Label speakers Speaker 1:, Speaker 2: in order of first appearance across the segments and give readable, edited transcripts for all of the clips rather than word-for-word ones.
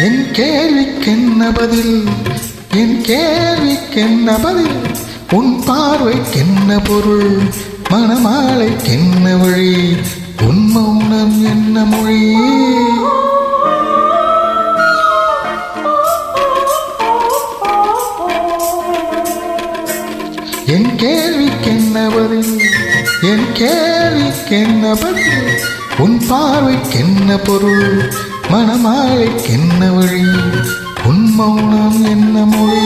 Speaker 1: என் கேள்விக்கென்ன பதில், என் கேள்விக்கென்ன பதில், உன் பார்வைக்கென்ன பொருள், மணமாலைக்கென்ன வழி, உன் மௌனம் என்ன மொழி? என் கேள்விக்கென்ன பதில், என் கேள்விக்கென்ன பதில், உன் பார்வைக்கென்ன பொருள், மணமாலைக்கென்ன வழி, உன் மௌனம் என்ன மொழி?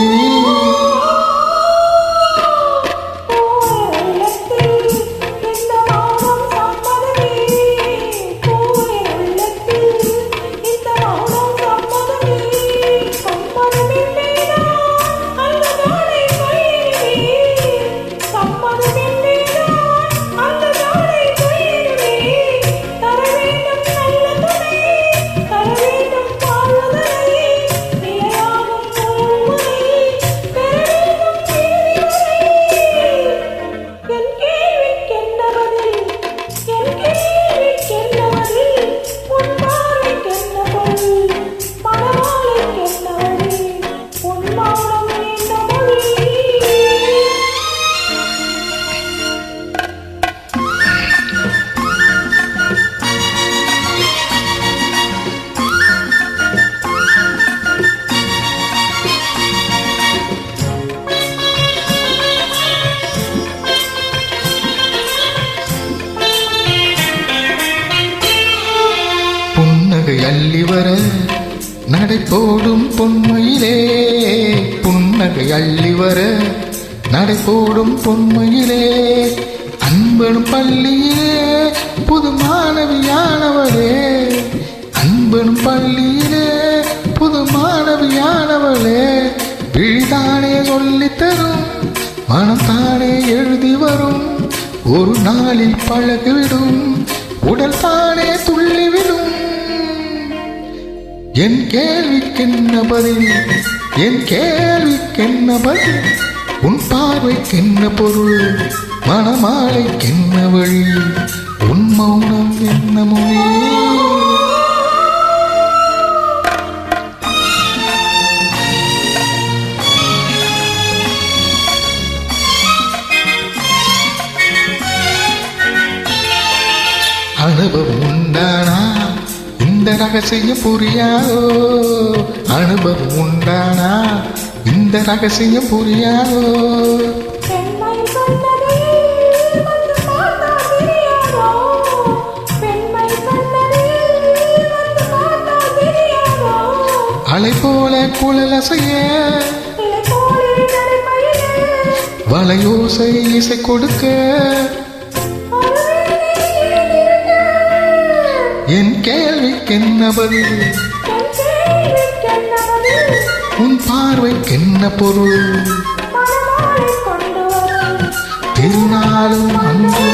Speaker 1: புன்னகை அள்ளி வர நடை போடும் பொன்மையிலே, புன்னகை அள்ளி வர நடை போடும் பொன்மையிலே, அன்பனும் பள்ளியிலே புது மாணவியானவளே, அன்பனும் பள்ளியிலே புது மாணவியானவளே, விழிதானே சொல்லித்தரும் மனம் தானே எழுதி வரும், ஒரு நாளில் பழகிவிடும் உடல் தானே துள்ளிவிடும். என் கேள்விக்கென்ன பதில், என் கேள்விக்கென்ன பதில், உன் பார்வைக்கென்ன பொருள், மணமாலைக்கென்ன வழி, உன் மௌனம் என்ன மொழி? அனுபவம் உண்டானா இந்த ரகசியம் புரியாதோ, அனுபவம் உண்டானா இந்த ரகசியம் புரியாதோ? அலை போல குழலசைய வலையோசை இசை கொடுக்க, என் கேள்விக்கென்ன பதில், உன் பார்வைக்கென்ன பொருள், திருநாளும் அன்பு